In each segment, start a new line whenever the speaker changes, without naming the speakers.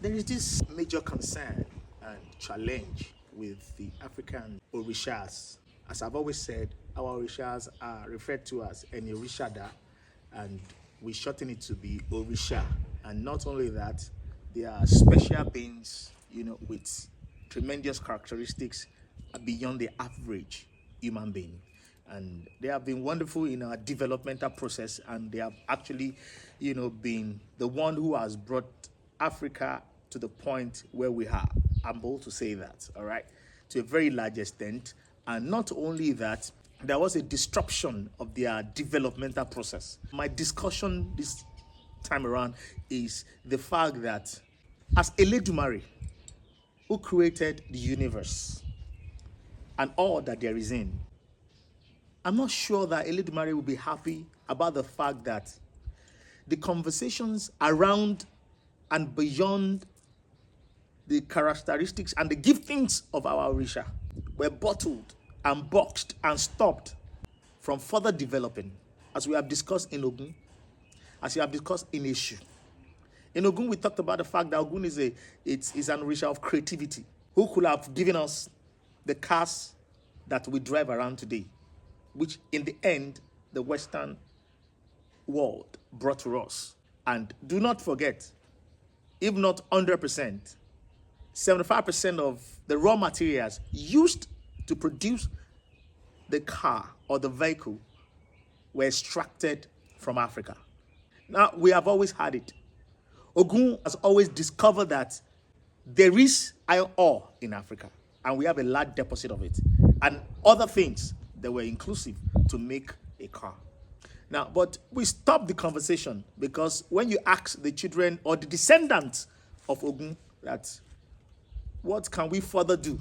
There is this major concern and challenge with the African Orishas. As I've always said, our Orishas are referred to as any Orishada, and we shorten it to be Orisha. And not only that, they are special beings, with tremendous characteristics beyond the average human being. And they have been wonderful in our developmental process, and they have actually, been the one who has brought Africa to the point where we are. I'm bold to say that, all right, to a very large extent. And not only that, there was a disruption of their developmental process. My discussion this time around is the fact that as Eledumare, who created the universe and all that there is in, I'm not sure that Eledumare will be happy about the fact that the conversations around and beyond the characteristics and the giftings of our Orisha were bottled and boxed and stopped from further developing, as we have discussed in Ogun, as we have discussed in Ishu. In Ogun, we talked about the fact that Ogun is an Orisha of creativity, who could have given us the cars that we drive around today, which in the end, the Western world brought to us. And do not forget, if not 100%, 75% of the raw materials used to produce the car or the vehicle were extracted from Africa. Now, we have always had it. Ogun has always discovered that there is iron ore in Africa, and we have a large deposit of it, and other things that were inclusive to make a car. Now, but we stopped the conversation because when you ask the children or the descendants of Ogun that what can we further do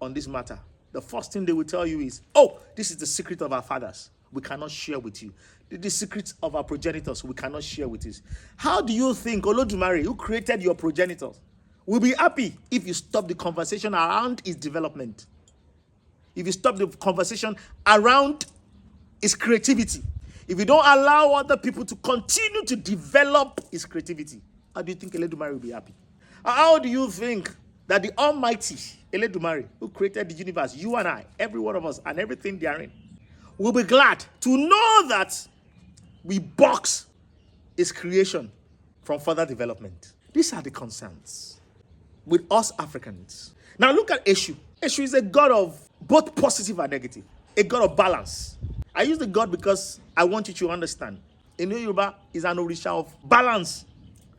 on this matter, the first thing they will tell you is, oh, this is the secret of our fathers. We cannot share with you. The secrets of our progenitors, we cannot share with you. How do you think Olodumare, who created your progenitors, will be happy if you stop the conversation around its development? If you stop the conversation around its creativity? If you don't allow other people to continue to develop its creativity, how do you think Eledumare will be happy? How do you think that the Almighty Eledumare, who created the universe, you and I, every one of us, and everything therein, will be glad to know that we box its creation from further development? These are the concerns with us Africans. Now look at Eshu. Eshu is a god of both positive and negative, a god of balance. I use the god because I want you to understand. In Yoruba is an Orisha of balance,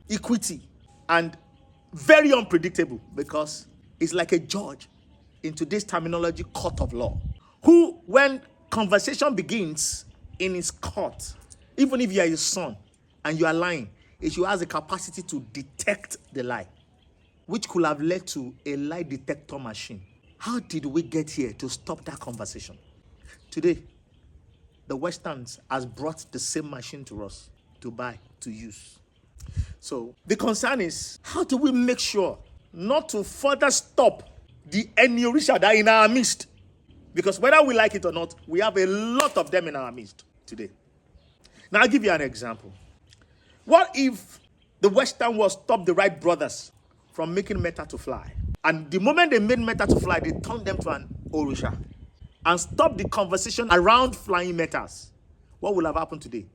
equity, and very unpredictable, because it's like a judge in today's terminology, court of law, who, when conversation begins in his court, even if you are his son and you are lying, he has the capacity to detect the lie, which could have led to a lie detector machine. How did we get here to stop that conversation? Today, the Westerns has brought the same machine to us to buy, to use. So the concern is, how do we make sure not to further stop the Orisha that are in our midst? Because whether we like it or not, we have a lot of them in our midst today. Now, I'll give you an example. What if the Western world stopped the Wright brothers from making metal to fly? And the moment they made metal to fly, they turned them to an Orisha and stopped the conversation around flying metals. What will have happened today?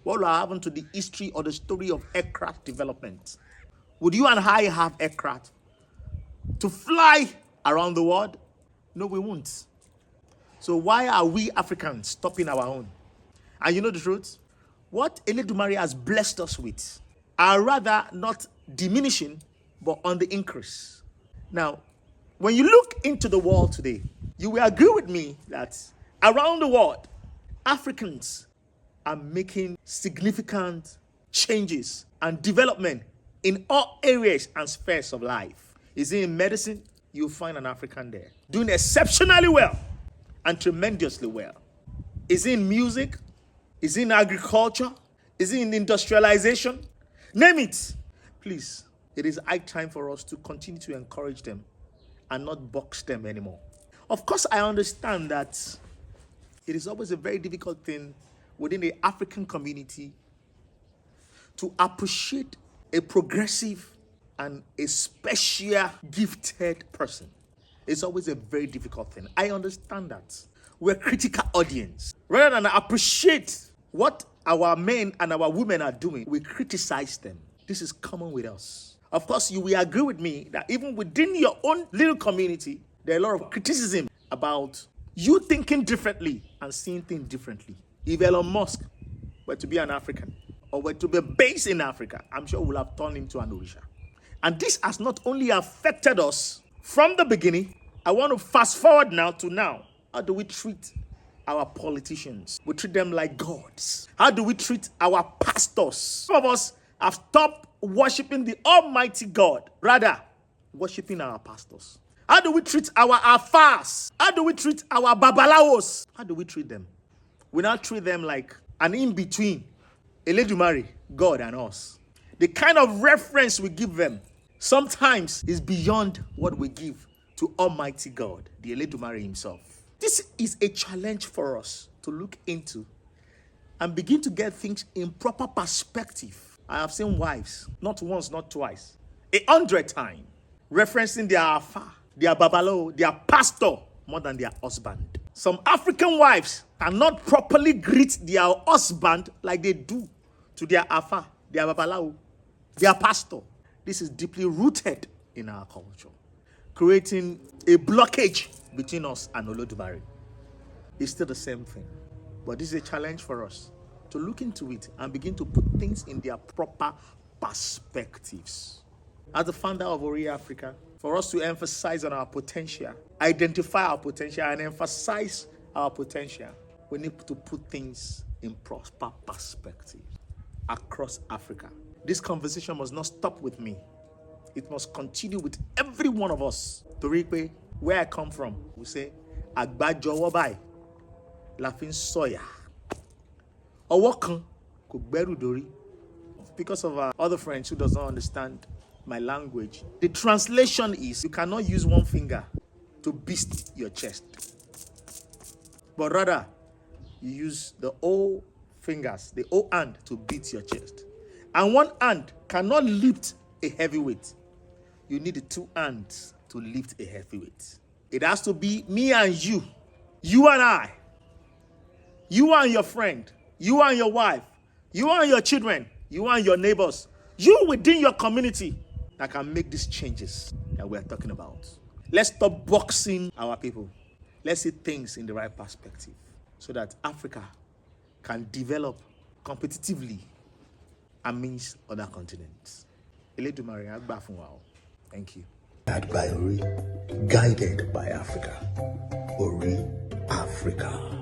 What will have happened to the history or the story of aircraft development? Would you and I have aircraft to fly around the world? No, we won't. So why are we Africans stopping our own? And you know the truth? What Eledumare has blessed us with are rather not diminishing, but on the increase. Now, when you look into the world today, you will agree with me that around the world, Africans are making significant changes and development in all areas and spheres of life. Is it in medicine? You'll find an African there doing exceptionally well and tremendously well. Is it in music? Is it in agriculture? Is it in industrialization? Name it. Please, it is high time for us to continue to encourage them and not box them anymore. Of course, I understand that it is always a very difficult thing within the African community to appreciate a progressive and a special gifted person, it's always a very difficult thing. I understand that. We're a critical audience. Rather than appreciate what our men and our women are doing, we criticize them. This is common with us. Of course, you will agree with me that even within your own little community, there are a lot of criticism about you thinking differently and seeing things differently. If Elon Musk were to be an African or were to be based in Africa, I'm sure we'll have turned into an Orisha. And this has not only affected us from the beginning. I want to fast forward now to now. How do we treat our politicians? We treat them like gods. How do we treat our pastors? Some of us have stopped worshiping the Almighty God, rather worshiping our pastors. How do we treat our afars? How do we treat our babalawos? How do we treat them? We now treat them like an in-between, Eledumare, God and us. The kind of reference we give them sometimes is beyond what we give to Almighty God, the Eledumare himself. This is a challenge for us to look into and begin to get things in proper perspective. I have seen wives, not once, not twice, 100 times, referencing their afa, their babalo, their pastor, more than their husband. Some African wives cannot properly greet their husband like they do to their afa, their babalo, their pastor. This is deeply rooted in our culture, creating a blockage between us and Olodumare. It's still the same thing. But this is a challenge for us to look into it and begin to put things in their proper perspectives. As the founder of Oriafrica, for us to emphasize on our potential, identify our potential, and emphasize our potential, we need to put things in proper perspective across Africa. This conversation must not stop with me. It must continue with every one of us. Toripe, where I come from, we say, Agbajowo bai, lafin soya. Owo kan ko gberu dori. Because of our other friends who does not understand my language, the translation is, you cannot use one finger to beat your chest, but rather you use the whole fingers, the whole hand to beat your chest. And one hand cannot lift a heavy weight. You need the two hands to lift a heavy weight. It has to be me and you and I, you and your friend, you and your wife, you and your children, you and your neighbors, you within your community that can make these changes that we're talking about. Let's stop boxing our people. Let's see things in the right perspective so that Africa can develop competitively amidst other continents. Eledumare agba fun wa o. Thank you.
Guided by Ori, guided by Africa. Ori Africa.